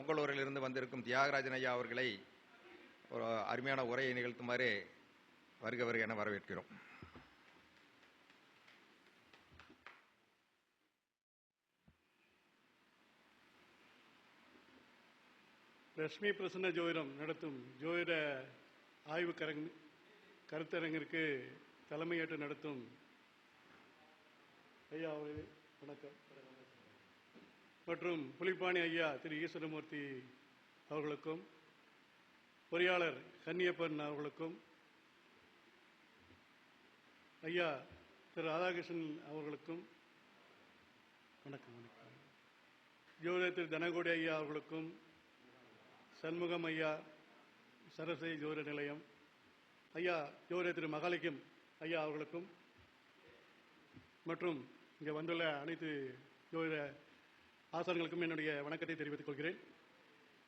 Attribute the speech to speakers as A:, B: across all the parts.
A: திருக்கோளூரிலிருந்து வந்திருக்கும் தியாகராஜன் ஐயா அவர்களை ஒரு அருமையான உரையை நிகழ்த்துமாறு வருக வருக என வரவேற்கிறோம்.
B: லட்சுமி பிரசன்ன ஜோதிடம் நடத்தும் ஜோதிட ஆய்வு கருத்தரங்கிற்கு தலைமையேற்று நடத்தும் ஐயா வணக்கம். மற்றும் புலிப்பாணி ஐயா திரு ஈஸ்வரமூர்த்தி அவர்களுக்கும், பொறியாளர் கன்னியப்பன் அவர்களுக்கும், ஐயா திரு ராதாகிருஷ்ணன் அவர்களுக்கும் வணக்கம். ஜோதிட திரு தனகோடி ஐயா அவர்களுக்கும், சண்முகம் ஐயா சரஸ்வதி ஜோதிட நிலையம் ஐயா ஜோதிட திரு மகாலிங்கம் ஐயா அவர்களுக்கும் மற்றும் இங்கே வந்துள்ள அனைத்து ஜோதிட ஆசான்களுக்கும் என்னுடைய வணக்கத்தை தெரிவித்துக் கொள்கிறேன்.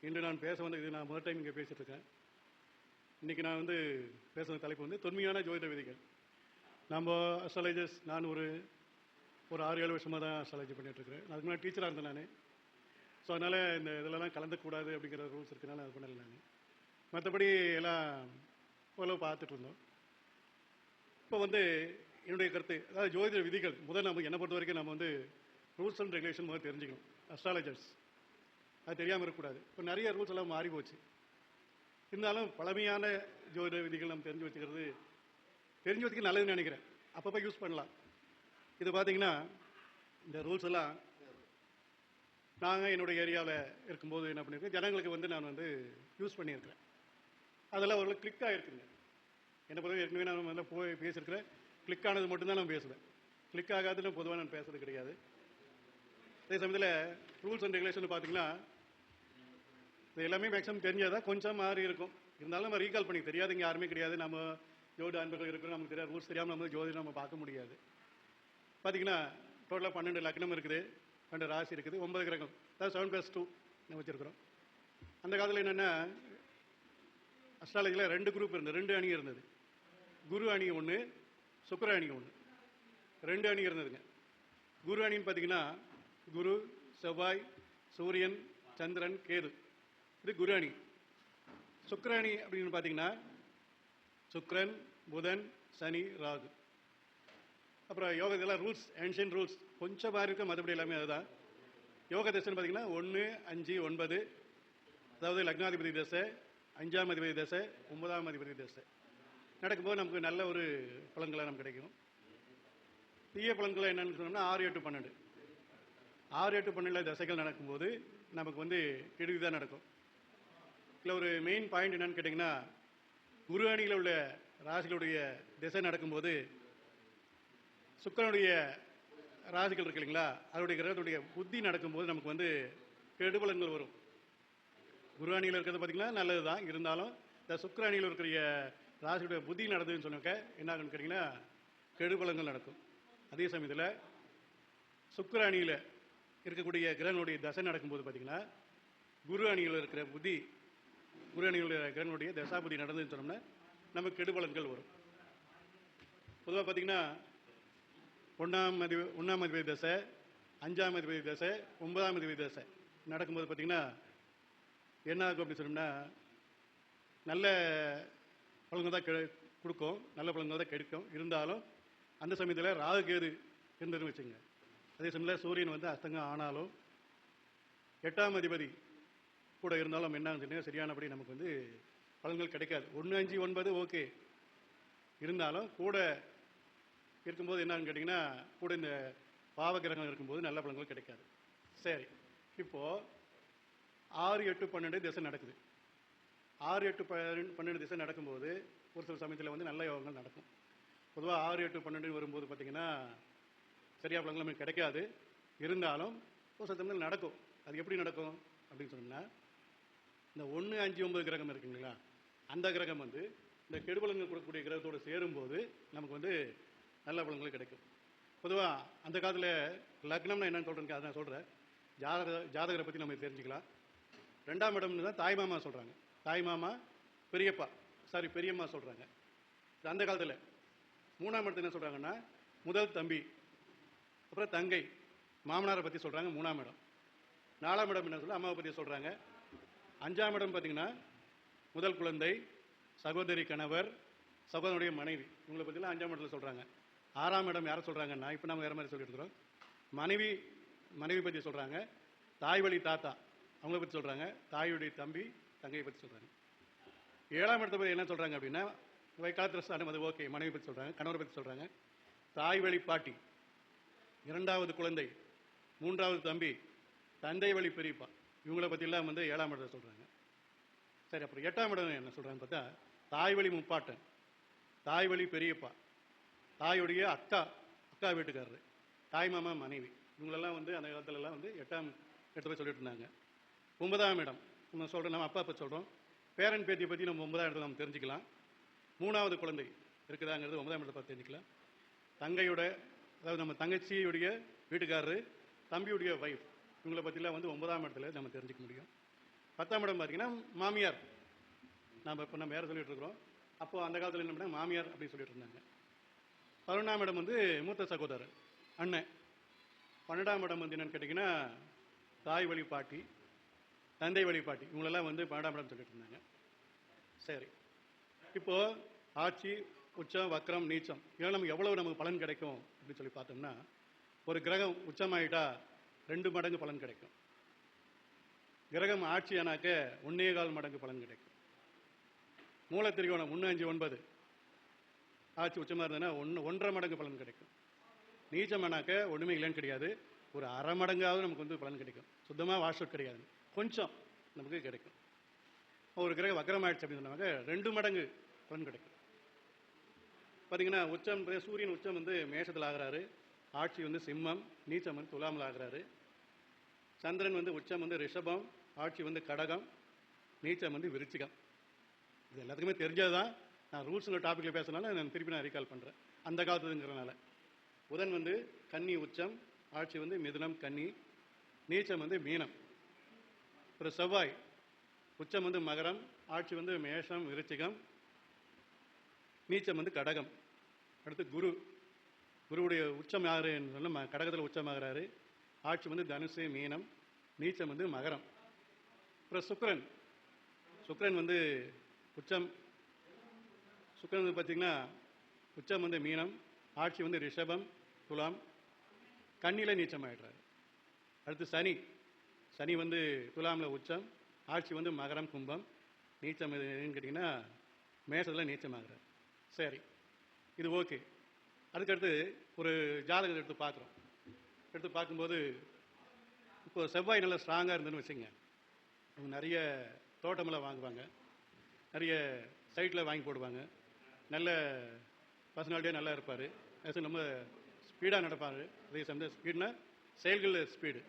B: இன்று நான் பேச வந்து இது நான் முதல் டைம் இங்கே பேசிட்டு இருக்கேன். இன்றைக்கி நான் பேசுகிற தலைப்பு தொன்மையான ஜோதிட விதிகள். நம்ம அஸ்ட்ராலஜர்ஸ் நான் ஒரு 6-7 வருஷமாக தான் அஸ்ட்ராலஜி பண்ணிகிட்ருக்கிறேன். அதுக்கு முன்னாடி டீச்சராக இருந்தேன் நான். ஸோ அதனால் இந்த இதெல்லாம் கலந்துக்கூடாது அப்படிங்கிற ரூல்ஸ் இருக்கிறனால அது பண்ணலை நான். மற்றபடி எல்லாம் ஓரளவு பார்த்துட்டு இருந்தோம். இப்போ என்னுடைய கருத்து, அதாவது ஜோதிட விதிகள் முதல் நம்ம என்னை பொறுத்த வரைக்கும் நம்ம ரூல்ஸ் அண்ட் ரெகுலேஷன் முதல் தெரிஞ்சுக்கணும். அஸ்ட்ராலஜர்ஸ் அது தெரியாமல் இருக்கக்கூடாது. இப்போ நிறைய ரூல்ஸ் எல்லாம் மாறி போச்சு. இருந்தாலும் பழமையான ஜோதிட விதிகள் நம்ம தெரிஞ்சு வச்சுக்க நல்லதுன்னு நினைக்கிறேன். அப்பப்போ யூஸ் பண்ணலாம். இது பார்த்தீங்கன்னா இந்த ரூல்ஸ் எல்லாம் நாங்கள் என்னுடைய ஏரியாவில் இருக்கும்போது என்ன பண்ணியிருக்கேன், ஜனங்களுக்கு நான் யூஸ் பண்ணியிருக்கிறேன். அதெல்லாம் ஒரு கிளிக் ஆகிருக்குங்க. என்னை பொறுத்த ஏற்கனவே நான் போய் பேசியிருக்கிறேன். கிளிக் ஆனது மட்டும்தான் நான் பேசுவேன். கிளிக் ஆகாதுன்னு பொதுவாக நான் பேசுறது கிடையாது. அதே சமயத்தில் ரூல்ஸ் அண்ட் ரெகுலேஷன் பார்த்தீங்கன்னா இது எல்லாமே மேக்ஸிமம் தெரிஞ்சாதான் கொஞ்சம் மாறி இருக்கும். இருந்தாலும் நம்ம ரீகால் பண்ணி தெரியாதுங்க யாருமே கிடையாது. நம்ம ஜோதிட அன்பர்கள் இருக்கிறோம், நமக்கு தெரியாது. ரூல்ஸ் தெரியாமல் நம்ம ஜோதிடம் நம்ம பார்க்க முடியாது. பார்த்தீங்கன்னா டோட்டலாக 12 லக்னம் இருக்குது, 2 ராசி இருக்குது, 9 கிரகம், அதாவது 7+2 நம்ம வச்சுருக்கிறோம். அந்த காலத்தில் என்னென்னா அஸ்ட்ராலஜியில் 2 குரூப் இருந்தது, 2 அணி இருந்தது. குரு அணி ஒன்று, சுக்கிர அணி ஒன்று, 2 அணி இருந்ததுங்க. குரு அணின்னு பார்த்தீங்கன்னா குரு, செவ்வாய், சூரியன், சந்திரன், கேது, இது குரு அணி. சுக்கிர அணி அப்படின்னு பார்த்தீங்கன்னா சுக்கிரன், புதன், சனி, ராகு. அப்புறம் யோக இதெல்லாம் ரூல்ஸ், ஏன்ஷியன்ட் ரூல்ஸ் கொஞ்சம் மாறி இருக்கும், மற்றபடி எல்லாமே அதுதான். யோக தசைன்னு பார்த்தீங்கன்னா 1, 5, 9, அதாவது லக்னாதிபதி தசை, 5ஆம் அதிபதி தசை, 9ஆம் அதிபதி தசை நடக்கும்போது நமக்கு நல்ல ஒரு பலன்களாக நமக்கு கிடைக்கும். தீய பலன்களை என்னென்னு சொன்னோம்னா 6, 8, 12 6, 8, 12 தசைகள் நடக்கும்போது நமக்கு கெடுதி தான் நடக்கும். இதில் ஒரு மெயின் பாயிண்ட் என்னன்னு கேட்டிங்கன்னா, குரு அணியில் உள்ள ராசிகளுடைய திசை நடக்கும்போது சுக்கிரனுடைய ராசிகள் இருக்கு இல்லைங்களா, அதனுடைய கிரகத்துடைய புத்தி நடக்கும்போது நமக்கு கெடுபலன்கள் வரும். குரு அணியில் இருக்கிறது பார்த்திங்கன்னா நல்லது தான். இருந்தாலும் இந்த சுக்கிர அணியில் இருக்கிற ராசியுடைய புத்தி நடந்ததுன்னு சொன்னாக்க என்ன ஆகுன்னு கேட்டிங்கன்னா கெடுபலன்கள் நடக்கும். அதே சமயத்தில் சுக்கிர அணியில் இருக்கக்கூடிய கிரகனுடைய தசை நடக்கும்போது பார்த்திங்கன்னா குரு அணியில் இருக்கிற புத்தி, குரு அணியுடைய கிரகனுடைய தசாபுதி நடந்ததுன்னு சொன்னோம்னா நமக்கு கெடுபலன்கள் வரும். பொதுவாக பார்த்திங்கன்னா 1ஆம் அதிபதி தசை, 5ஆம் அதிபதி தசை, 9ஆம் அதிபதி தசை நடக்கும்போது பார்த்திங்கன்னா என்ன ஆகும் அப்படின்னு சொன்னோம்னா நல்ல பலன்கள் தான் கொடுக்கும், நல்ல பலன்கள் தான் கிடைக்கும். இருந்தாலும் அந்த சமயத்தில் ராகு கேது இருந்ததுன்னு வச்சுங்க. அதே சமயத்தில் சூரியன் அஸ்தங்கம் ஆனாலும் 8ஆம் அதிபதி கூட இருந்தாலும் என்ன சொன்னீங்கன்னா சரியானபடி நமக்கு பலன்கள் கிடைக்காது. 1, 5, 9 ஓகே. இருந்தாலும் கூட இருக்கும்போது என்னன்னு கேட்டிங்கன்னா கூட இந்த பாவ கிரகம் இருக்கும்போது நல்ல பலன்கள் கிடைக்காது. சரி, இப்போது 6, 8, 12 திசை நடக்குது. 6, 8, 12 திசை நடக்கும்போது ஒரு சில சமயத்தில் நல்ல யோகங்கள் நடக்கும். பொதுவாக 6, 8, 12 வரும்போது பார்த்திங்கன்னா சரியாக பலன்கள் நமக்கு கிடைக்காது. இருந்தாலும் ஒரு சில சமயத்தில் நடக்கும். அது எப்படி நடக்கும் அப்படின்னு சொன்னோம்னா, இந்த 1, 5, 9 கிரகம் இருக்குங்களா, அந்த கிரகம் இந்த கெடுபலன்கள் கொடுக்கக்கூடிய கிரகத்தோடு சேரும்போது நமக்கு நல்ல பலன்கள் கிடைக்கும். பொதுவாக அந்த காலத்தில் லக்னம்னா என்னன்னு சொல்கிறேன், அதை நான் சொல்கிறேன். ஜாதகரை பற்றி நம்ம தெரிஞ்சுக்கலாம். 2ஆம் இடம்னு தான் தாய் மாமா சொல்கிறாங்க. தாய் மாமா, பெரியம்மா சொல்கிறாங்க. அந்த காலத்தில் 3ஆம் இடத்துல என்ன சொல்கிறாங்கன்னா முதல் தம்பி, அப்புறம் தங்கை, மாமனாரை பற்றி சொல்கிறாங்க 3ஆம் இடம். 4ஆம் இடம் என்ன சொல்ல அம்மாவை பற்றி சொல்கிறாங்க. 5ஆம் இடம் பார்த்தீங்கன்னா முதல் குழந்தை, சகோதரி கணவர், சகோதரனுடைய மனைவி, இவங்களை பற்றிலாம் 5ஆம் இடத்துல சொல்கிறாங்க. 6ஆம் இடம் யாரை சொல்கிறாங்கன்னா, இப்போ நம்ம வேறு மாதிரி சொல்லிட்டு இருக்கிறோம், மனைவி பற்றி சொல்கிறாங்க. தாய் வழி தாத்தா அவங்கள பற்றி சொல்கிறாங்க. தாயுடைய தம்பி தங்கையை பற்றி சொல்கிறாங்க. 7ஆம் இடத்தை பற்றி என்ன சொல்கிறாங்க அப்படின்னா, காலத்தில் அது ஓகே, மனைவி பற்றி சொல்கிறாங்க, கணவரை பற்றி சொல்கிறாங்க. தாய் வழி பாட்டி, 2வது குழந்தை, 3வது தம்பி, தந்தை வழி பெரியப்பா, இவங்கள பற்றிலாம் வந்து 7ஆம் இடத்தை சொல்கிறாங்க. சரி, அப்புறம் 8ஆம் இடம் என்ன சொல்கிறாங்கன்னு பார்த்தா, தாய் வழி முப்பாட்டன், தாய் வழி பெரியப்பா, தாயுடைய அக்கா வீட்டுக்காரரு, தாய் மாமா மனைவி, இவங்களெல்லாம் வந்து அந்த காலத்துலலாம் வந்து 8ஆம் இடத்துல சொல்லிட்டு இருந்தாங்க. 9ஆம் இடம் நம்ம சொல்கிறோம், நம்ம அப்பா பற்றி சொல்கிறோம், பேரன் பேத்தியை பற்றி நம்ம 9ஆம் இடத்துல நம்ம தெரிஞ்சுக்கலாம். 3வது குழந்தை இருக்குதாங்கிறது 9ஆம் இடத்தை பார்த்து தெரிஞ்சுக்கலாம். தங்கையோட, அதாவது நம்ம தங்கச்சியுடைய வீட்டுக்காரரு, தம்பியுடைய வைஃப், இவங்களை பற்றிலாம் வந்து 9ஆம் இடத்துல நம்ம தெரிஞ்சுக்க முடியும். 10ஆம் இடம் பார்த்தீங்கன்னா மாமியார், நம்ம யாரை சொல்லிட்டு இருக்கிறோம், அப்போது அந்த காலத்தில் என்ன பண்ணாங்க, மாமியார் அப்படின்னு சொல்லிட்டு இருந்தாங்க. 11ஆம் இடம் வந்து மூத்த சகோதரர், அண்ணன். 12ஆம் இடம் வந்து என்னன்னு கேட்டிங்கன்னா தாய் வழி பாட்டி, தந்தை வழி பாட்டி, இவங்களெல்லாம் வந்து 12ஆம் இடம் சொல்லிட்டு இருந்தாங்க. சரி, இப்போது ஆட்சி, உச்சம், வக்ரம், நீச்சம், இதெல்லாம் நமக்கு நமக்கு பலன் கிடைக்கும் அப்படின்னு சொல்லி பார்த்தோம்னா, ஒரு கிரகம் உச்சமாயிட்டா 2 மடங்கு பலன் கிடைக்கும். கிரகம் ஆட்சி ஆனாக்க 1.25 மடங்கு பலன் கிடைக்கும். மூலத்திரிகோணம் 1, 5, 9 ஆட்சி உச்சமாக இருந்ததுன்னா 1.5 மடங்கு பலன் கிடைக்கும். நீச்சமானாக்க ஒன்றுமே இல்லைன்னு கிடையாது, ஒரு அரை மடங்காவது நமக்கு வந்து பலன் கிடைக்கும். சுத்தமாக வாஷ் அவுட் கிடையாது, கொஞ்சம் நமக்கு கிடைக்கும். ஒரு கிரகம் வக்ரம் ஆயிடுச்சு அப்படின்னு சொன்னாங்க 2 மடங்கு பலன் கிடைக்கும். பார்த்தீங்கன்னா உச்சம், சூரியன் உச்சம் வந்து மேஷத்தில் ஆகிறாரு, ஆட்சி வந்து சிம்மம், நீச்சம் வந்து துலாமில் ஆகிறாரு. சந்திரன் வந்து உச்சம் வந்து ரிஷபம், ஆட்சி வந்து கடகம், நீச்சம் வந்து விருச்சிகம். இது எல்லாத்துக்குமே தெரிஞ்சது தான். நான் ரூல்ஸுங்கிற டாப்பிக்கில் பேசுனால நான் திருப்பி ரீகால் பண்ணுறேன், அந்த காலத்துங்கிறனால. புதன் வந்து கன்னி உச்சம், ஆட்சி வந்து மிதுனம் கன்னி, நீச்சம் வந்து மீனம். அப்புறம் செவ்வாய் உச்சம் வந்து மகரம், ஆட்சி வந்து மேஷம் விருச்சிகம், நீச்சம் வந்து கடகம். அடுத்து குருவுடைய உச்சம் யாருன்னு சொன்னால் கடகத்தில் உச்சமாகிறாரு, ஆட்சி வந்து தனுசு மீனம், நீச்சம் வந்து மகரம். அப்புறம் சுக்கிரன் வந்து உச்சம், சுக்கிரன் வந்து பார்த்திங்கன்னா உச்சம் வந்து மீனம், ஆட்சி வந்து ரிஷபம் துலாம், கன்னியில் நீச்சம் ஆகிடுறாரு. அடுத்து சனி வந்து துலாமில் உச்சம், ஆட்சி வந்து மகரம் கும்பம், நீச்சம் எதுன்னு கேட்டிங்கன்னா மேஷத்தில் நீச்சமாகிறார். சரி, இது ஓகே. அதுக்கடுத்து ஒரு ஜாதகத்தை எடுத்து பார்க்கும்போது, இப்போ செவ்வாய் நல்லா ஸ்ட்ராங்காக இருந்ததுன்னு வச்சுங்க, அவங்க நிறைய தோட்டமெல்லாம் வாங்குவாங்க, நிறைய சைட்டில் வாங்கி போடுவாங்க, நல்ல பர்சனாலிட்டியாக நல்லா இருப்பார், ரொம்ப ஸ்பீடாக நடப்பார். அதே சமயம் ஸ்பீட்னா செயல்களில் ஸ்பீடு,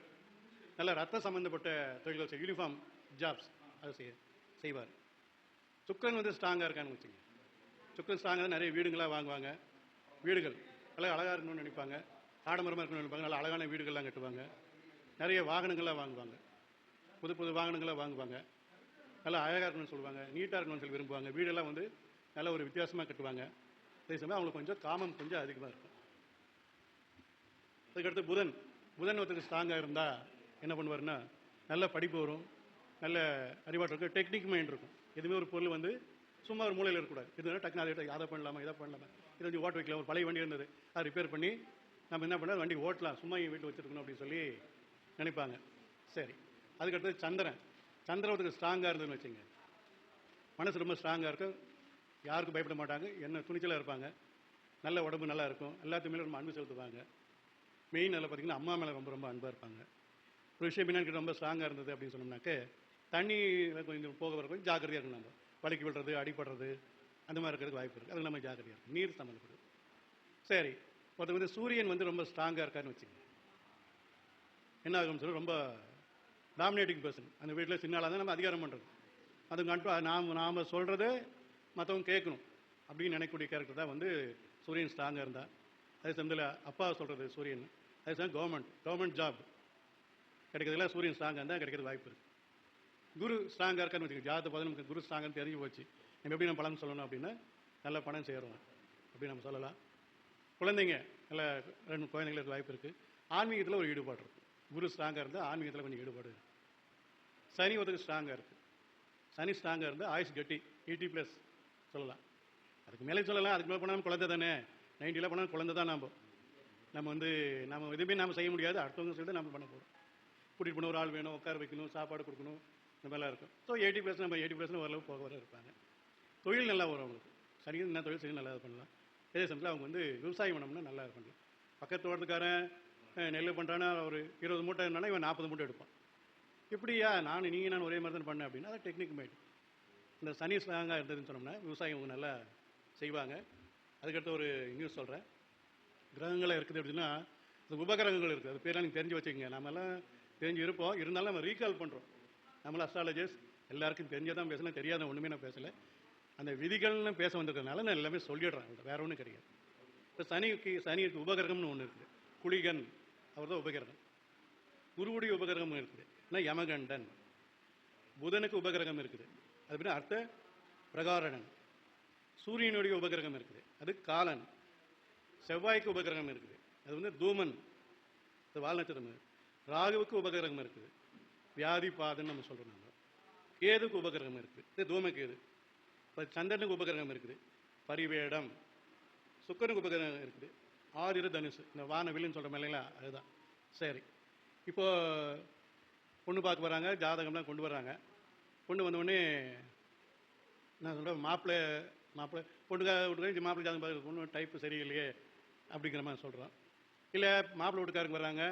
B: நல்ல ரத்த சம்மந்தப்பட்ட தொழில்கள், யூனிஃபார்ம் ஜாப்ஸ் அதை செய்வார். சுக்கிரன் வந்து ஸ்ட்ராங்காக இருக்கான்னு வச்சுங்க, சுக்கிரன் ஸ்ட்ராங்காக நிறைய வீடுங்களாக வாங்குவாங்க, வீடுகள் நல்லா அழகாக இருக்கணும்னு நினைப்பாங்க, ஆடம்பரமாக இருக்கணும்னு நினைப்பாங்க, நல்ல அழகான வீடுகள்லாம் கட்டுவாங்க, நிறைய வாகனங்கள்லாம் வாங்குவாங்க, புது வாகனங்களாக வாங்குவாங்க, நல்லா அழகாக இருக்கணும்னு சொல்லுவாங்க, நீட்டாக இருக்கணும்னு சொல்லி விரும்புவாங்க, வீடெல்லாம் வந்து நல்ல ஒரு வித்தியாசமாக கட்டுவாங்க. அதே சமயம் அவங்களுக்கு கொஞ்சம் காமம் கொஞ்சம் அதிகமாக இருக்கும். அதுக்கடுத்து புதன் ஒருத்தருக்கு ஸ்ட்ராங்காக இருந்தால் என்ன பண்ணுவார்னா, நல்ல படிப்பு வரும், நல்ல அறிவாற்றல் இருக்கும், டெக்னிக் மைண்ட் இருக்கும். எதுவுமே ஒரு பொருள் வந்து சும்மா ஒரு மூலையில் இருக்கக்கூடாது, இது டக்குனு அதை பண்ணலாமா இதை பண்ணலாமா, இதை வந்து ஓட்ட வைக்கலாம். ஒரு பழைய வண்டி இருந்தது, அதை ரிப்பேர் பண்ணி நம்ம என்ன பண்ணால் வண்டி ஓட்டலாம், சும்மா எங்கள் வீட்டில் வச்சுருக்கணும் அப்படின்னு சொல்லி நினைப்பாங்க. சரி, அதுக்கடுத்து சந்திரன் ஒருத்தருக்கு ஸ்ட்ராங்காக இருந்ததுன்னு வச்சுங்க, மனசு ரொம்ப ஸ்ட்ராங்காக இருக்கும், யாருக்கும் பயப்பட மாட்டாங்க, என்ன துணிச்சலாக இருப்பாங்க, நல்ல உடம்பு நல்லா இருக்கும், எல்லாத்துக்குமே ரொம்ப அன்பு செலுத்துவாங்க. மெயின் நல்லா பார்த்திங்கன்னா அம்மா மேலே ரொம்ப அன்பாக இருப்பாங்க. ஒரு விஷயம் என்னன்னு ரொம்ப ஸ்ட்ராங்காக இருந்தது அப்படின்னு சொன்னோம்னாக்க, தண்ணி கொஞ்சம் போக வர கொஞ்சம் ஜாக்கிரதையாக இருக்கணும். நம்ம வலிக்கு விடுறது, அடிப்படுறது அந்த மாதிரி இருக்கிறதுக்கு வாய்ப்பு இருக்குது, அது நம்ம ஜாக்கிரதையாக இருக்கும், நீர் சம்மந்தப்படுது. சரி, ஒருத்தர் வந்து சூரியன் வந்து ரொம்ப ஸ்ட்ராங்காக இருக்காருன்னு வச்சுக்கோங்க, என்ன ஆகும்னு சொல்லி ரொம்ப டாமினேட்டிங் பர்சன், அந்த வீட்டில் சின்ன ஆளாக தான் நம்ம அதிகாரம் பண்ணுறது, அது நாம் சொல்கிறத மற்றவங்க கேட்கணும் அப்படின்னு நினைக்கக்கூடிய கேரக்டர் தான் வந்து சூரியன் ஸ்ட்ராங்காக இருந்தால். அதே சமயத்தில் அப்பா சொல்கிறது சூரியன், அதே சமயம் கவர்மெண்ட் ஜாப் கிடைக்கிறதுல சூரியன் ஸ்ட்ராங்காக இருந்தால் கிடைக்கிறது வாய்ப்பு இருக்குது. குரு ஸ்ட்ராங்காக இருக்கான்னு வச்சுக்கோங்க, ஜாதகத்தை பார்த்து நமக்கு குரு ஸ்ட்ராங்கான்னு தெரிஞ்சு போச்சு, நம்ம எப்படி நம்ம பலன் சொல்லணும் அப்படின்னா நல்ல பணம் சேரும் அப்படின்னு நம்ம சொல்லலாம். குழந்தைங்க நல்ல 2 குழந்தைங்களுக்கு வாய்ப்பு இருக்குது. ஆன்மீகத்தில் ஒரு ஈடுபாடு இருக்குது, குரு ஸ்ட்ராங்காக இருந்தால் ஆன்மீகத்தில் கொஞ்சம் ஈடுபாடு இருக்குது. சனி ஒருத்தருக்கு ஸ்ட்ராங்காக இருக்குது, சனி ஸ்ட்ராங்காக இருந்தால் ஆயுஸ் கட்டி 80+ சொல்லலாம். அதுக்கு மேலே சொல்லலாம். அதுக்கு மேலே போனாலும் குழந்தை தானே, 90 போனாலும் குழந்தை தான். நம்ம வந்து நம்ம எதுவுமே நாம் செய்ய முடியாது, அடுத்தவங்க சொல்லிட்டு நம்ம பண்ண போகிறோம். கூட்டிகிட்டு போன ஒரு ஆள் வேணும், உட்கார வைக்கணும், சாப்பாடு கொடுக்கணும், இந்த மாதிரிலாம் இருக்கும். ஸோ 80+ நம்ம 80% ஓரளவு போக வர இருப்பாங்க. தொழில் நல்லா வரும் அவங்களுக்கு. சனி என்ன தொழில் செய்ய நல்லா பண்ணலாம். அதே சமயத்தில் அவங்க வந்து விவசாயம் பண்ணோம்னா நல்லா பண்ணலாம். பக்கத்து தோட்டத்துக்காரன் நெல் பண்ணுறான்னா ஒரு 20 மூட்டை இருந்தாலும் இவன் 40 மூட்டை எடுப்பான். இப்படியா நான் ஒரே மாதிரி தான் பண்ணேன் அப்படின்னா அது டெக்னிக் மேட். இந்த சனி ஸ்ட்ராங்காக இருந்ததுன்னு சொன்னோம்னா விவசாயம் அவங்க நல்லா செய்வாங்க. அதுக்கடுத்து ஒரு நியூஸ் சொல்கிறேன். கிரகங்களை இருக்குது அப்படின்னா அது உபகிரகங்கள் இருக்குது. அது பேரெல்லாம் நீங்கள் தெரிஞ்சு வச்சுக்கோங்க. நம்மலாம் தெரிஞ்சு இருப்போம், இருந்தாலும் நம்ம ரீகால் பண்ணுறோம். நம்மள அஸ்ட்ராலஜர்ஸ் எல்லாருக்கும் தெரிஞ்சதான் பேசலாம், தெரியாத ஒன்றுமே நான் பேசலை. அந்த விதிகள்னு பேச வந்திருக்கிறதுனால நான் எல்லாமே சொல்லிடுறேன். வேற ஒன்றும் கிடையாது. இப்போ சனிக்கு உபகிரகம்னு ஒன்று இருக்குது. குளிகன் அவர் தான் உபகிரகம். குருவுடைய உபகிரகம் இருக்குது, ஆனால் யமகண்டன். புதனுக்கு உபகிரகம் இருக்குது, அது அர்த்த பிரகாரணன். சூரியனுடைய உபகிரகம் இருக்குது, அது காலன். செவ்வாய்க்கு உபகிரகம் இருக்குது, அது வந்து தூமன், அது வால் நட்சத்திரம். ராகுவுக்கு உபகிரகம் இருக்குது, வியாதிபாதன்னு நம்ம சொல்கிறோம். நம்ம கேதுக்கு உபகிரகம் இருக்குது, இது தூமகேது. இப்போ சந்திரனுக்கு உபகிரகம் இருக்குது, பரிவேடம். சுக்கரனுக்கு உபகிரகம் இருக்குது, ஆதிர தனுசு, இந்த வானவில்னு சொல்கிறோம் இல்லைங்களா, அதுதான். சரி, இப்போ பொண்ணு பார்க்க வராங்க, ஜாதகம்லாம் கொண்டு வர்றாங்க. கொண்டு வந்தோடனே நான் சொல்கிறேன், மாப்பிள்ளை பொண்ணுக்காக விட்டுருக்கேன், மாப்பிள்ளை ஜாதகம் பார்க்குற பொண்ணு டைப்பு சரியில்லையே அப்படிங்கிற மாதிரி சொல்கிறோம். இல்லை மாப்பிள்ளை வீட்டுக்காரங்க வர்றாங்க,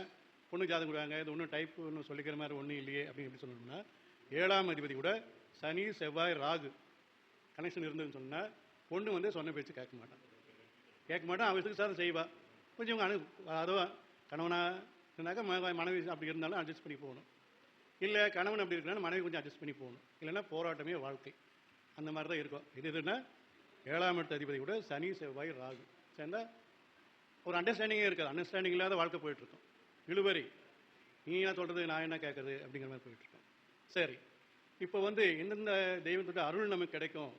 B: பொண்ணு ஜாதகம் கொடுவாங்க, இது ஒன்றும் டைப்பு ஒன்றும் சொல்லிக்கிற மாதிரி ஒன்றும் இல்லையே அப்படின்னு எப்படி சொல்லணும்னா, 7ஆம் அதிபதி கூட சனி செவ்வாய் ராகு கனெக்ஷன் இருந்ததுன்னு சொன்னால் பொண்ணு வந்து சொன்ன பேச்சு கேட்க மாட்டான். அவசத்துக்கு சார் செய்வா. கொஞ்சம் இவங்க அதுவும் கணவனாக இருந்தாக்கா மனைவி அப்படி இருந்தாலும் அட்ஜஸ்ட் பண்ணி போகணும். இல்லை கணவன் அப்படி இருக்கிறாலும் மனைவி கொஞ்சம் அட்ஜஸ்ட் பண்ணி போகணும். இல்லைன்னா போராட்டமே வாழ்க்கை. அந்த மாதிரி தான் இருக்கும். இது எதுன்னா 7ஆம் இடத்து அதிபதி கூட சனி செவ்வாய் ராகு சேர்ந்தால் ஒரு அண்டர்ஸ்டாண்டிங்கே இருக்காது. அண்டர்ஸ்டாண்டிங் இல்லாத வாழ்க்கை போயிட்டுருக்கோம். இழுவரி, நீ என்ன சொல்கிறது நான் என்ன கேட்குறது அப்படிங்கிற மாதிரி போயிட்டுருக்கோம். சரி, இப்போ வந்து எந்தெந்த தெய்வத்தோட அருள் நமக்கு கிடைக்கும்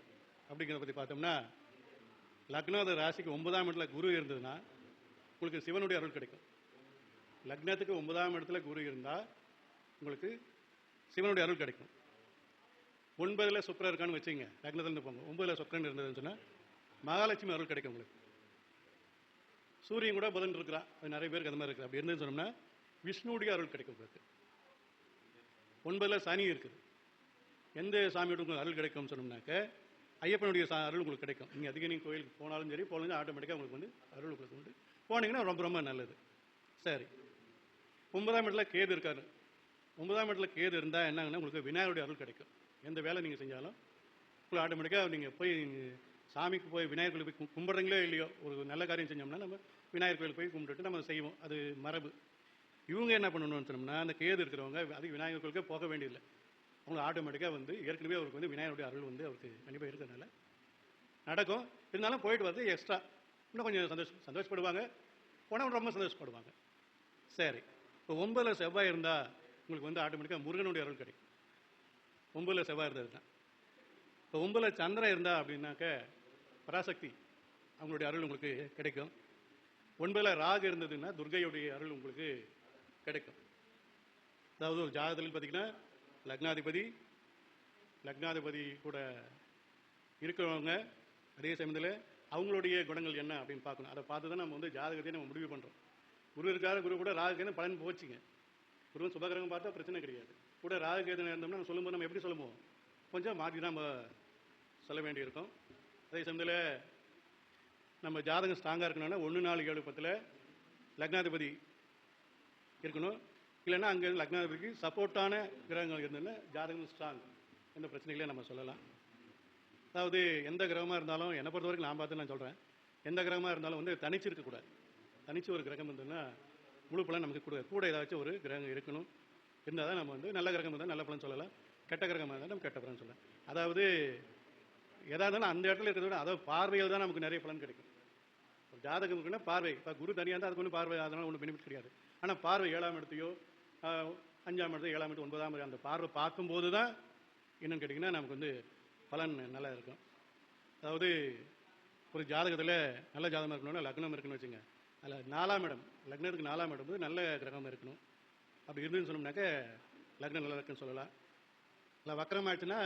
B: அப்படிங்கிறத பற்றி பார்த்தோம்னா, லக்னாத ராசிக்கு 9ஆம் இடத்துல குரு இருந்ததுன்னா உங்களுக்கு சிவனுடைய அருள் கிடைக்கும். லக்னத்துக்கு 9ஆம் இடத்துல குரு இருந்தால் உங்களுக்கு சிவனுடைய அருள் கிடைக்கும். 9ல் சுக்கிரன் இருக்கான்னு வச்சுங்க, லக்னத்துலேருந்து போங்க. 9ல் சுக்கிரன் இருந்ததுன்னு சொன்னால் மகாலட்சுமி அருள் கிடைக்கும் உங்களுக்கு. சூரியன் கூட புதன் இருக்கிறா, அது நிறைய பேருக்கு அந்த மாதிரி இருக்குது. அப்படி இருந்ததுன்னு சொன்னோம்னா விஷ்ணுடைய அருள் கிடைக்கும் உங்களுக்கு. 9ல் சனி இருக்குது, எந்த சாமியோட உங்களுக்கு அருள் கிடைக்கும்னு சொன்னோம்னாக்க ஐயப்பனுடைய அருள் உங்களுக்கு கிடைக்கும். நீங்கள் அதிகம் நீங்கள் கோயிலுக்கு போனாலும் சரி போனாலும் ஆட்டோமேட்டிக்காக உங்களுக்கு வந்து அருள் உங்களுக்கு வந்து போனீங்கன்னா ரொம்ப ரொம்ப நல்லது. சரி, 9ஆம் இடத்துல கேது இருக்காரு. 9ஆம் இடத்துல கேது இருந்தால் என்னங்கன்னா உங்களுக்கு விநாயகருடைய அருள் கிடைக்கும். எந்த வேலை நீங்கள் செஞ்சாலும் உங்களுக்கு ஆட்டோமேட்டிக்காக நீங்கள் போய் சாமிக்கு போய் விநாயகர் கோயிலுக்கு போய் கும்பிட்றீங்களோ இல்லையோ, ஒரு நல்ல காரியம் செஞ்சோம்னா நம்ம விநாயகர் கோயிலுக்கு போய் கும்பிட்டுட்டு நம்ம செய்வோம், அது மரபு. இவங்க என்ன பண்ணணும்னு சொன்னோம்னா, அந்த கேது இருக்கிறவங்க அதுக்கு விநாயகர் கோயிலுக்கே போக வேண்டியதில்லை. அவங்க ஆட்டோமேட்டிக்காக வந்து ஏற்கனவே அவருக்கு வந்து விநாயகருடைய அருள் வந்து அவருக்கு கண்டிப்பாக இருக்கிறதுனால நடக்கும். இருந்தாலும் போயிட்டு வந்து எக்ஸ்ட்ரா இன்னும் கொஞ்சம் சந்தோஷப்படுவாங்க, போனால் ரொம்ப சந்தோஷப்படுவாங்க. சரி, இப்போ 9ல் செவ்வாய் இருந்தால் உங்களுக்கு வந்து ஆட்டோமேட்டிக்காக முருகனுடைய அருள் கிடைக்கும். 9ல் செவ்வாய் இருந்தது தான். இப்போ 9ல் சந்திரன் இருந்தால் அப்படின்னாக்க பராசக்தி அவங்களுடைய அருள் உங்களுக்கு கிடைக்கும். 9ல் ராகு இருந்ததுன்னா துர்கையுடைய அருள் உங்களுக்கு கிடைக்கும். அதாவது ஒரு ஜாதகத்தில் பார்த்தீங்கன்னா லக்னாதிபதி கூட இருக்கிறவங்க அதே சமயத்தில் அவங்களுடைய குணங்கள் என்ன அப்படின்னு பார்க்கணும். அதை பார்த்து தான் நம்ம வந்து ஜாதகத்தையும் நம்ம முடிவு பண்ணுறோம். குரு இருக்காரு, குரு கூட ராகுக்கு பலன் போச்சுங்க. குரு சுபகிரகம் பார்த்தா பிரச்சனை கிடையாது. கூட ராகுகேதனை இருந்தோம்னா நம்ம சொல்லும்போது நம்ம எப்படி சொல்லுவோம், கொஞ்சம் மாற்றி தான் நம்ம சொல்ல வேண்டியிருக்கும். அதே சமயத்தில் நம்ம ஜாதகம் ஸ்ட்ராங்காக இருக்கணும்னா 1, 4, 7, 10 லக்னாதிபதி இருக்கணும். இல்லைன்னா அங்கே லக்னாதிபதிக்கு சப்போர்ட்டான கிரகங்கள் இருந்ததுன்னா ஜாதகம் ஸ்ட்ராங், எந்த பிரச்சனைகளையும் நம்ம சொல்லலாம். அதாவது எந்த கிரகமாக இருந்தாலும் என்னை பொறுத்த வரைக்கும் நான் பார்த்து நான் சொல்கிறேன், எந்த கிரகமாக இருந்தாலும் வந்து தனிச்சு இருக்கக்கூடாது. தனிச்சு ஒரு கிரகம் இருந்ததுன்னா முழு பலன் நமக்கு கூட ஏதாச்சும் ஒரு கிரகம் இருக்கணும். இருந்தால் தான் நம்ம வந்து நல்ல கிரகம் இருந்தால் நல்ல பலன் சொல்லலாம், கெட்ட கிரகமாக இருந்தால் நம்ம கெட்ட பலன் சொல்லலாம். அதாவது எதாக இருந்தாலும் அந்த இடத்துல இருக்கிறத விட அதாவது பார்வையில் தான் நமக்கு நிறைய பலன் கிடைக்கும். ஒரு ஜாதகம் இருக்குன்னா பார்வை, இப்போ குரு தனியாக இருந்தால் அதுக்கு ஒன்றும் பார்வை அதனால் ஒன்றும் பெனிஃபிட் கிடையாது. ஆனால் பார்வை 7ஆம் இடத்தையோ 5ஆம் இடத்தையோ 7ஆம் இடத்து 9ஆம் இடத்து அந்த பார்வை பார்க்கும்போது தான் என்னன்னு கேட்டிங்கன்னா நமக்கு வந்து பலன் நல்லா இருக்கும். அதாவது ஒரு ஜாதகத்தில் நல்ல ஜாதகம் இருக்கணும்னா லக்னம் இருக்குன்னு வச்சுங்க, அதில் 4ஆம் இடம், லக்னத்துக்கு 4ஆம் இடம் வந்து நல்ல கிரகம் இருக்கணும். அப்படி இருந்துன்னு சொன்னோம்னாக்க லக்னம் நல்லா இருக்குன்னு சொல்லலாம். இல்லை வக்கரம் ஆயிடுச்சுன்னா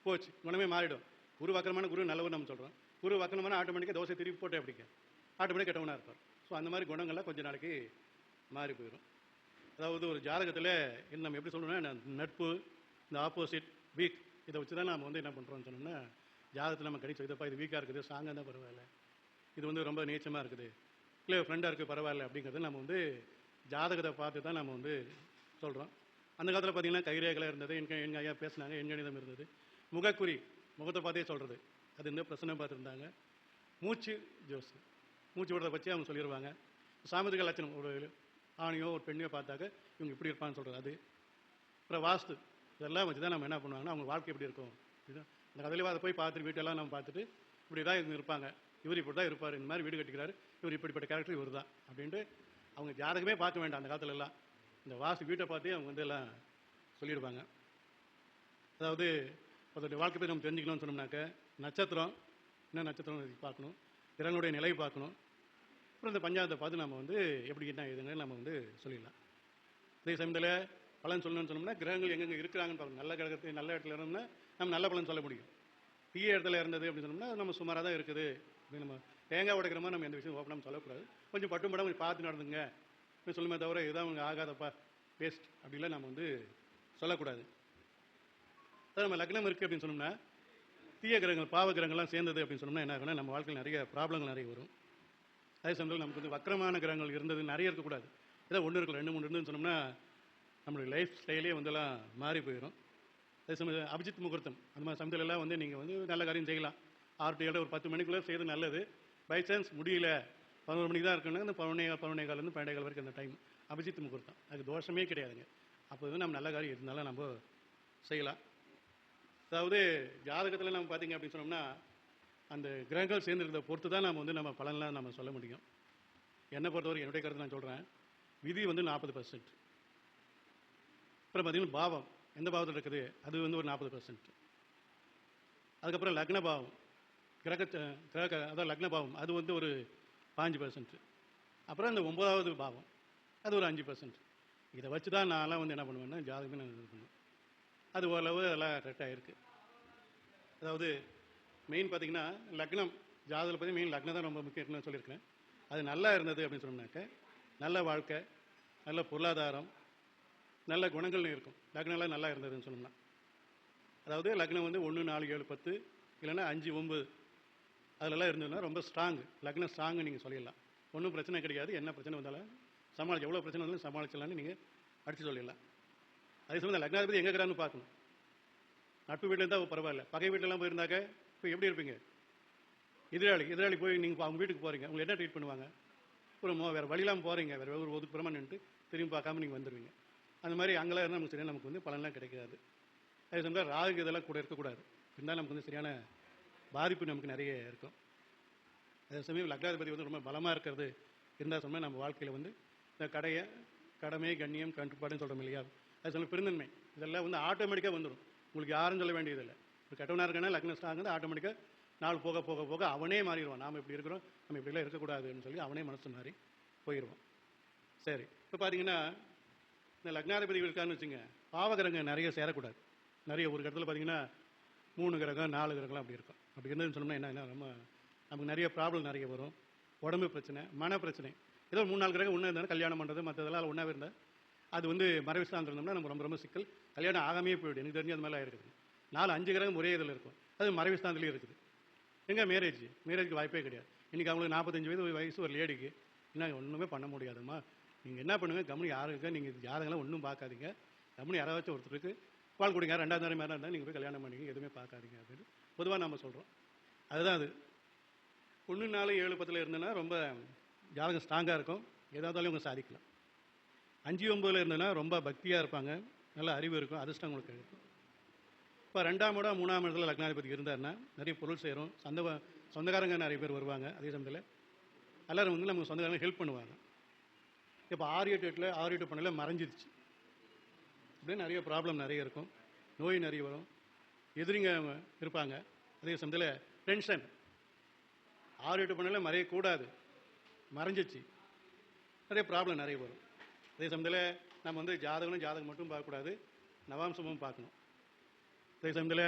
B: போச்சு, குணமே மாறிடும். குரு வக்கரமான குரு நல்லவர் நம்ம சொல்கிறோம். குரு வக்கரமான ஆட்டோமேட்டிக்காக தோசை திருப்பி போட்டு அப்படிங்க ஆட்டோமேட்டிக் கெட்டவனாக இருப்பார். ஸோ அந்த மாதிரி குணங்கள்லாம் கொஞ்ச நாளைக்கு மாறி போயிடும். அதாவது ஒரு ஜாதகத்தில் என்ன நம்ம எப்படி சொல்லணும்னா, நட்பு, இந்த ஆப்போசிட், வீக், இதை வச்சு தான் நம்ம வந்து என்ன பண்ணுறோம்னு சொன்னோம்னா, ஜாதகத்தில் நம்ம கடிச்சு வைத்தப்பா இது வீக்காக இருக்குது, ஸ்ட்ராங்காக தான் பரவாயில்ல, இது வந்து ரொம்ப நீச்சமாக இருக்குது, இல்லை ஃப்ரெண்டாக இருக்குது பரவாயில்ல அப்படிங்கிறது நம்ம வந்து ஜாதகத்தை பார்த்து தான் நம்ம வந்து சொல்கிறோம். அந்த காலத்தில் பார்த்தீங்கன்னா கைரேகலை இருந்தது, எங்கள் ஐயா பேசினாங்க, எண்கணிதம் இருந்தது, முகக்குறி, முகத்தை பார்த்தே சொல்கிறது, அது இந்த பிரச்சனை பார்த்துருந்தாங்க. மூச்சு ஜோஸ், மூச்சு விடுறத பற்றி அவங்க சொல்லிடுவாங்க. சாமுதிக லட்சணம், ஒரு ஆணையோ ஒரு பெண்ணையோ பார்த்தாக்க இவங்க இப்படி இருப்பான்னு சொல்கிறது அது. அப்புறம் வாஸ்து, இதெல்லாம் வச்சு தான் நம்ம என்ன பண்ணுவாங்கன்னா அவங்க வாழ்க்கை எப்படி இருக்கும், இதுதான் அந்த கதையில அதை போய் பார்த்துட்டு வீட்டெல்லாம் நம்ம பார்த்துட்டு இப்படி தான் இவங்க இருப்பாங்க, இவர் இப்படி தான் இருப்பார், இந்த மாதிரி வீடு கட்டிக்கிறாரு, இவர் இப்படிப்பட்ட கேரக்டர் இவர் தான் அப்படின்ட்டு அவங்க ஜாதகமே பார்க்க வேண்டாம். அந்த காலத்துல எல்லாம் இந்த வாஸ்து வீட்டை பார்த்தே அவங்க வந்து எல்லாம் சொல்லிடுவாங்க. அதாவது அதோடைய வாழ்க்கை பற்றி நம்ம தெரிஞ்சுக்கணும்னு சொன்னோம்னாக்க, நட்சத்திரம் என்ன நட்சத்திரம் பார்க்கணும், கிரகங்களுடைய நிலை பார்க்கணும், அப்புறம் இந்த பஞ்சாயத்தை பார்த்து நம்ம வந்து எப்படி என்ன இதுங்க நம்ம வந்து சொல்லிடலாம். அதே சமயத்தில் பலன் சொல்லணும்னு சொன்னோம்னா கிரகங்கள் எங்கெங்கே இருக்கிறாங்கன்னு பார்க்கணும். நல்ல கிரகத்தை நல்ல இடத்துல இருந்தோம்னா நம்ம நல்ல பலன் சொல்ல முடியும். தீய இடத்துல இருந்தது அப்படின்னு சொன்னோம்னா நம்ம சுமாராக தான் இருக்குது அப்படின்னு நம்ம தேங்காய் உடைக்கிற மாதிரி நம்ம எந்த விஷயம் ஓப்பனாக சொல்லக்கூடாது. கொஞ்சம் பட்டும் படம் கொஞ்சம் பார்த்து நடந்துங்க அப்படின்னு சொல்லுமே தவிர இதுதான் அவங்க ஆகாதப்பா வேஸ்ட் அப்படிலாம் நம்ம வந்து சொல்லக்கூடாது. அதான் நம்ம லக்னம் இருக்குது அப்படின்னு சொன்னோம்னா தீய கிரகங்கள் பாவ கிரகங்கள்லாம் சேர்ந்தது அப்படின்னு சொன்னோம்னா என்ன ஆகும்னா நம்ம வாழ்க்கையில் நிறைய ப்ராப்ளங்கள் நிறைய வரும். அதே சமயத்தில் நமக்கு வந்து வக்கரமான கிரகங்கள் இருந்தது நிறைய இருக்கக்கூடாது. ஏதோ ஒன்று இருக்கும் 2 3 இருந்துன்னு சொன்னோம்னா நம்மளுடைய லைஃப் ஸ்டைலே வந்தெல்லாம் மாறி போயிடும். அதே சமயம் அபிஜித் முகூர்த்தம் அந்த மாதிரி சமயத்துலலாம் வந்து நீங்கள் வந்து நல்ல காரியம் செய்யலாம். 6 to 7 ஒரு 10 மணிக்குள்ளே செய்யறது நல்லது. பை சான்ஸ் முடியல 11 மணிக்கு தான் இருக்குன்னா இந்த 11 காலேருந்து 12 கால் வரைக்கும் அந்த டைம் அபிஜித் முகூர்த்தம், அதுக்கு தோஷமே கிடையாதுங்க. அப்போ வந்து நம்ம நல்ல காரியம் இருந்தாலும் நம்ம செய்யலாம். அதாவது ஜாதகத்தில் நம்ம பார்த்தீங்க அப்படின்னு சொன்னோம்னா அந்த கிரகங்கள் சேர்ந்துருக்கிறத பொறுத்து தான் நம்ம வந்து நம்ம பலன்லாம் நம்ம சொல்ல முடியும். என்னை பொறுத்தவரை என்னுடைய கருத்து நான் சொல்கிறேன், விதி வந்து 40%. அப்புறம் பார்த்தீங்கன்னா பாவம் எந்த பாவத்தில் இருக்குது அது வந்து ஒரு 40%. அதுக்கப்புறம் லக்ன பாவம் கிரக அதாவது லக்ன பாவம் அது வந்து ஒரு 5%. அப்புறம் இந்த 9வது பாவம் அது ஒரு 5%. இதை வச்சு தான் நான்லாம் வந்து என்ன பண்ணுவேன்னா ஜாதகமே நான் இது பண்ணுவேன். அது ஓரளவு எல்லாம் கரெக்டாக இருக்குது. அதாவது மெயின் பார்த்தீங்கன்னா லக்னம் ஜாதகத்தில் பற்றி மெயின் லக்னம் தான் ரொம்ப முக்கியம்னு சொல்லியிருக்கேன். அது நல்லா இருந்தது அப்படின்னு சொன்னோம்னாக்க நல்ல வாழ்க்கை, நல்ல பொருளாதாரம், நல்ல குணங்கள் இருக்கும். லக்னம்லாம் நல்லா இருந்ததுன்னு சொன்னோம்னா அதாவது லக்னம் வந்து 1 4 7 10 இல்லைன்னா 5 9 அதிலெல்லாம் இருந்ததுன்னா ரொம்ப ஸ்ட்ராங், லக்னம் ஸ்ட்ராங்கு நீங்கள் சொல்லிடலாம். ஒன்றும் பிரச்சனை கிடையாது. என்ன பிரச்சனை வந்தாலும் சமாளிச்சு, எவ்வளோ பிரச்சனை வந்தாலும் சமாளிச்சலான்னு நீங்கள் அடித்து சொல்லிடலாம். அதே சமயம் லக்னாதிபதி எங்கே இருக்கிறான்னு பார்க்கணும். நட்பு வீட்டில் இருந்தால் பரவாயில்ல, பகை வீட்டிலலாம் போயிருந்தாக்க இப்போ எப்படி இருப்பீங்க? எதிராளி போய் நீங்கள் அவங்க வீட்டுக்கு போகிறீங்க, உங்களை என்ன ட்ரீட் பண்ணுவாங்க? வேறு வழியெல்லாம் போகிறீங்க, வேறு ஒரு ஒதுக்குப்புறமா நின்று திரும்பி பார்க்காம நீங்கள் வந்துடுவீங்க. அந்த மாதிரி அங்கெல்லாம் இருந்தால் நமக்கு சரியாக நமக்கு வந்து பலன்லாம் கிடைக்காது. அதே சமயம் ராகு இதெல்லாம் கூட இருக்கக்கூடாது, இருந்தால் நமக்கு வந்து சரியான பாதிப்பு நமக்கு நிறைய இருக்கும். அதே சமயம் லக்னாதிபதி வந்து ரொம்ப பலமாக இருக்கிறது இருந்தால் சொன்னால் நம்ம வாழ்க்கையில் வந்து இந்த கடமை கண்ணியம் கட்டுப்பாடுன்னு சொல்கிறோம் இல்லையா, அது சொல்ல பெருந்தன்மை இதெல்லாம் வந்து ஆட்டோமேட்டிக்காக வந்துடும். உங்களுக்கு யாரும் சொல்ல வேண்டியதில்லை. இப்போ கெட்டவனாக இருக்கனா லக்ன ஸ்ட்ராங் வந்து ஆட்டோமேட்டிக்காக நாள் போக போக போக அவனே மாறிடுவான். நாம் இப்படி இருக்கிறோம், நம்ம இப்படிலாம் இருக்கக்கூடாதுன்னு சொல்லி அவனே மனசு மாறி போயிடுவான். சரி, இப்போ பார்த்தீங்கன்னா இந்த லக்னாதிபதி இருக்கான்னு வச்சுங்க, பாவகிரகம் நிறைய சேரக்கூடாது. நிறைய ஒரு இடத்துல பார்த்தீங்கன்னா 3 கிரகம் 4 கிரகம்லாம் அப்படி இருக்கும். அப்படி இருந்ததுன்னு சொன்னோம்னா என்ன நமக்கு நிறைய ப்ராப்ளம் நிறைய வரும். உடம்பு பிரச்சனை, மன பிரச்சனை. ஏதோ 3 4 கிரகம் ஒன்றா இருந்தாலும் கல்யாணம் பண்ணுறது மற்றதெல்லாம் ஒன்றாவே இருந்தால் அது வந்து மறைவிஸ்தான் இருந்தோம்னா நம்ம ரொம்ப ரொம்ப சிக்கல், கல்யாணம் ஆகாமே போயிடும். எனக்கு தெரிஞ்சு அது மாதிரிலாம் இருக்குது. 4 5 கிரகம் ஒரே இதில் இருக்கும், அது மறைவிஸ்தானத்துலேயும் இருக்குது. எங்கே மேரேஜுக்கு வாய்ப்பே கிடையாது. இன்றைக்கி அவங்களுக்கு 45 வயசு ஒரு லேடிக்கு என்ன ஒன்றுமே பண்ண முடியாதுமா. நீங்கள் என்ன பண்ணுங்கள், கம்முனி யாருக்கு நீங்கள் ஜாதகம்லாம் ஒன்றும் பார்க்காதீங்க, கம்முனி யாராச்சும் ஒருத்தருக்கு பால் கொடுங்க, 2வது நேரம் மேலே இருந்தால் நீங்கள் போய் கல்யாணம் பண்ணிங்க, எதுவுமே பார்க்காதீங்க அப்படின்னு பொதுவாக நம்ம சொல்கிறோம். அதுதான் அது 1 4 7 10 இருந்ததுன்னா ரொம்ப ஜாதகம் ஸ்ட்ராங்காக இருக்கும், ஏதாவதாலும் இவங்க சாதிக்கலாம். 5 9 இருந்ததுன்னா ரொம்ப பக்தியாக இருப்பாங்க, நல்ல அறிவு இருக்கும், அதிர்ஷ்டம் உங்களுக்கு இருக்கும். இப்போ 2ஆம் இடம் 3ஆம் இடத்துல லக்னாதிபதி இருந்தாருன்னா நிறைய பொருள் சேரும், சொந்தக்காரங்க நிறைய பேர் வருவாங்க. அதே சமயத்தில் எல்லோரும் வந்து நமக்கு சொந்தக்காரங்க ஹெல்ப் பண்ணுவாங்க. இப்போ 6 8 8 6 8 பண்ணல மறைஞ்சிருச்சு, இப்படியே நிறைய ப்ராப்ளம் நிறைய இருக்கும், நோய் நிறைய வரும், எதிரிங்க இருப்பாங்க. அதே சமயத்தில் டென்ஷன் 6 8 பண்ணல மறையக்கூடாது, மறைஞ்சிச்சு, நிறைய ப்ராப்ளம் நிறைய வரும். அதே சமயத்தில் நம்ம வந்து ஜாதகம் மட்டும் பார்க்கக்கூடாது, நவாம்சமும் பார்க்கணும். அதே சமயத்தில்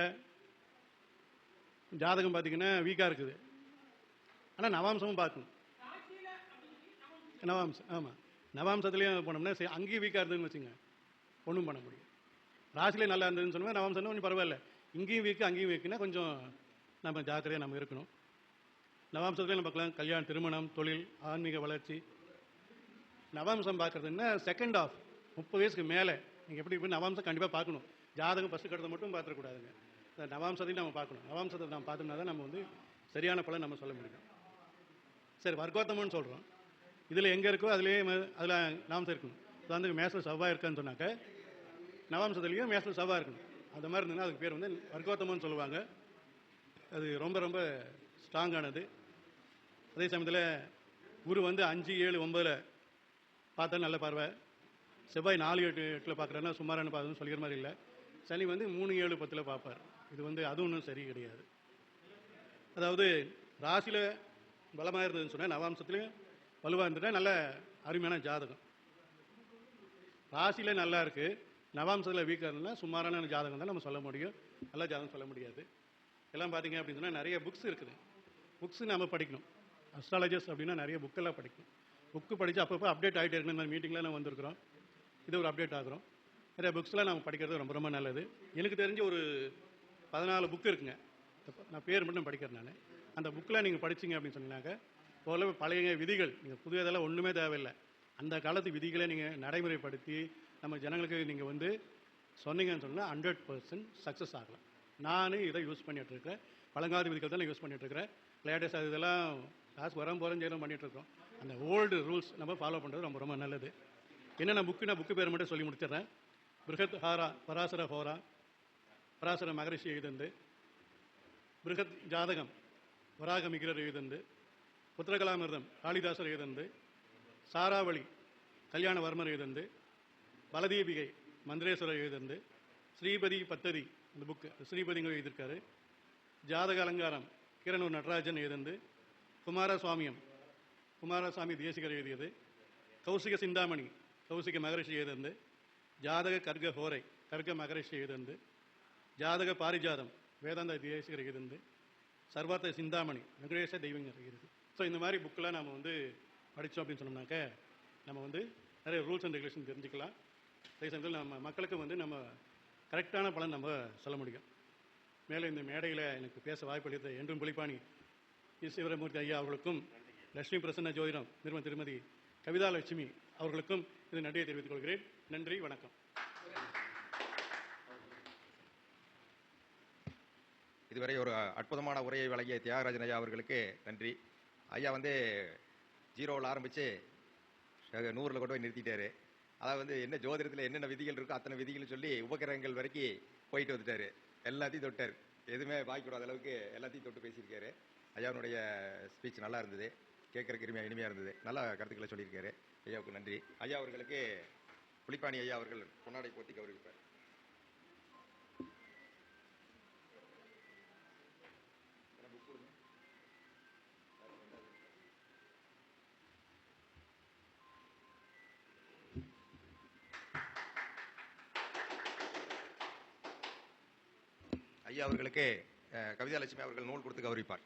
B: ஜாதகம் பார்த்தீங்கன்னா வீக்காக இருக்குது. ஆனால் நவாம்சமும் பார்க்கணும். நவாம்சம், ஆமாம், நவாம்சத்துலேயும் போனோம்னா சரி, அங்கேயும் வீக்காக இருந்ததுன்னு வச்சுங்க, ஒன்றும் பண்ண முடியும். ராசிலே நல்லா இருந்ததுன்னு சொன்னால் நவாம்சம்னா கொஞ்சம் பரவாயில்ல. இங்கேயும் வீக்கு அங்கேயும் வீக்குன்னா கொஞ்சம் நம்ம ஜாக்கிரதையாக நம்ம இருக்கணும். நவாம்சத்துலேயும் நம்ம பார்க்கலாம் கல்யாணம், திருமணம், தொழில், ஆன்மீக வளர்ச்சி. நவாம்சம் பார்க்குறதுன்னா செகண்ட் ஆஃப் 30 வயசுக்கு மேலே நீங்கள் எப்படி இப்படி நவாம்சம் கண்டிப்பாக பார்க்கணும். ஜாதகம் ஃபஸ்ட்டு கட்டத்தை மட்டும் பார்த்துடக்கூடாதுங்க. இந்த நவாம்சத்தையும் நம்ம பார்க்கணும். நவாம்சத்தை நம்ம பார்த்தோம்னா தான் நம்ம வந்து சரியான பலன் நம்ம சொல்ல முடியும். சரி, வர்க்கோத்தமம்னு சொல்கிறோம். இதில் எங்கே இருக்கோ அதிலே அதில் நவாம்சம் இருக்கணும். உதாரணத்துக்கு மேஷத்தில் செவ்வாய் இருக்கான்னு சொன்னாக்க நவாம்சத்துலேயும் மேஷத்தில் செவ்வாய் இருக்கணும். அந்த மாதிரி இருந்ததுன்னா அதுக்கு பேர் வந்து வர்க்கோத்தமம்னு சொல்லுவாங்க. அது ரொம்ப ரொம்ப ஸ்ட்ராங்கானது. அதே சமயத்தில் குரு வந்து 5, 7, 9 பார்த்தா நல்ல பார்வை. செவ்வாய் 4, 8, 8 பார்க்குறேன்னா சுமாரான பார்த்துன்னு சொல்லிக்கிற மாதிரி இல்லை. சனி வந்து 3, 7, 10 பார்ப்பார். இது வந்து அது ஒன்றும் சரி கிடையாது. அதாவது ராசியில் பலமாக இருந்ததுன்னு சொன்னால் நவாம்சத்துலேயும் வலுவாக இருந்துட்டா நல்ல அருமையான ஜாதகம். ராசியில் நல்லா இருக்குது, நவாம்சத்தில் வீக்காக இருந்ததுன்னா சுமாரான ஜாதகம் தான் நம்ம சொல்ல முடியும். நல்ல ஜாதகம் சொல்ல முடியாது. எல்லாம் பார்த்தீங்க அப்படின்னு சொன்னால் நிறைய புக்ஸ் இருக்குது. புக்ஸு நம்ம படிக்கணும். அஸ்ட்ராலஜர்ஸ் அப்படின்னா நிறைய புக்கெல்லாம் படிக்கணும். புக்கு படித்து அப்பப்போ அப்டேட் ஆகிட்டே இருக்கணும். இந்த மாதிரி மீட்டிங்கில் நம்ம வந்திருக்கிறோம், இது ஒரு அப்டேட் ஆகிறோம். நிறைய புக்ஸ்லாம் நம்ம படிக்கிறது ரொம்ப ரொம்ப நல்லது. எனக்கு தெரிஞ்ச ஒரு 14 புக்கு இருக்குங்க. நான் பேர் மட்டும் படிக்கிறேன் நான். அந்த புக்கில் நீங்கள் படிச்சிங்க அப்படின்னு சொன்னீங்கன்னாக்க ஓரளவு பழைய விதிகள், நீங்கள் புது இதெல்லாம் ஒன்றுமே தேவையில்லை. அந்த காலத்து விதிகளை நீங்கள் நடைமுறைப்படுத்தி நம்ம ஜனங்களுக்கு நீங்கள் வந்து சொன்னீங்கன்னு சொன்னால் 100% சக்ஸஸ் ஆகலாம். நான் இதை யூஸ் பண்ணிகிட்ருக்கிறேன். பழங்கால விதிகள் தான் நான் யூஸ் பண்ணிகிட்ருக்கிறேன். லேட்டஸ்ட் இதெல்லாம் காசு வரம் போகிறோம் செய்யலாம் பண்ணிகிட்ருக்கோம். அந்த ஓல்டு ரூல்ஸ் நம்ம ஃபாலோ பண்ணுறது ரொம்ப ரொம்ப நல்லது. என்னென்ன புக்கு, நான் புக்கு பேர் மட்டும் சொல்லி முடிச்சிடுறேன். பிருகத் ஹாரா பராசர ஹோரா, பராசர மகரிஷி எழுதந்து. பிருகத் ஜாதகம் வராக மிகிரர் எழுதந்து. புத்திரகலாமிர்தம் காளிதாசர் எழுதந்து. சாராவளி கல்யாணவர்மர் எழுதந்து. பலதீபிகை மந்திரேஸ்வரர் எழுதந்து. ஸ்ரீபதி பத்ததி இந்த புக்கு ஸ்ரீபதிங்க எழுதியிருக்காரு. ஜாதக அலங்காரம் கிரணூர் நடராஜன் எழுதந்து. குமாரசுவாமி தேசிகர் எழுதியது. கௌசிக சிந்தாமணி கௌசிக மகரிஷி எழுதந்து. ஜாதக கர்க ஹோரை கர்க மகரிஷி எழுதந்து. ஜாதக பாரிஜாதம் வேதாந்த தேசிகர் எழுதந்து. சர்வார்த்த சிந்தாமணி வெங்கடேச தெய்வங்கர் எழுது. ஸோ இந்த மாதிரி புக்கெலாம் நம்ம வந்து படித்தோம் அப்படின்னு சொன்னோம்னாக்க நம்ம வந்து நிறைய ரூல்ஸ் அண்ட் ரெகுலேஷன் தெரிஞ்சுக்கலாம். அதே சமயத்தில் நம்ம மக்களுக்கு வந்து நம்ம கரெக்டான பலன் நம்ம சொல்ல முடியும். மேலே இந்த மேடையில் எனக்கு பேச வாய்ப்பளித்த என்றும் புலிப்பாணி சிவரமூர்த்தி ஐயா அவர்களுக்கும், லட்சுமி பிரசன்ன ஜோதிடம் நிறுவன திருமதி கவிதா லட்சுமி அவர்களுக்கும் இது நன்றியை தெரிவித்துக் கொள்கிறேன். நன்றி, வணக்கம்.
A: இதுவரை ஒரு அற்புதமான உரையை வழங்கிய தியாகராஜன் ஐயா அவர்களுக்கு நன்றி. ஐயா வந்து 0வில் ஆரம்பித்து 100ல் கொண்டு போய் நிறுத்திட்டாரு. அதாவது வந்து என்ன ஜோதிடத்தில் என்னென்ன விதிகள் இருக்கோ அத்தனை விதிகள் சொல்லி உபகரணங்கள் வரைக்கும் போயிட்டு வந்துட்டார். எல்லாத்தையும் தொட்டார். எதுவுமே பாய்க்கூடாத அளவுக்கு எல்லாத்தையும் தொட்டு பேசியிருக்காரு. ஐயாவுடைய ஸ்பீச் நல்லா இருந்தது, கேட்குறக்கு இனிமையாக இருந்தது. நல்ல கருத்துக்களை சொல்லியிருக்காரு. ஐயாவுக்கு நன்றி. ஐயா அவர்களுக்கு புலிப்பாணி ஐயா அவர்கள் பொன்னாடை போத்தி கௌரவிப்பார். ஐயா அவர்களுக்கு கவிதா லட்சுமி அவர்கள் நூல் கொடுத்து கௌரவிப்பார்.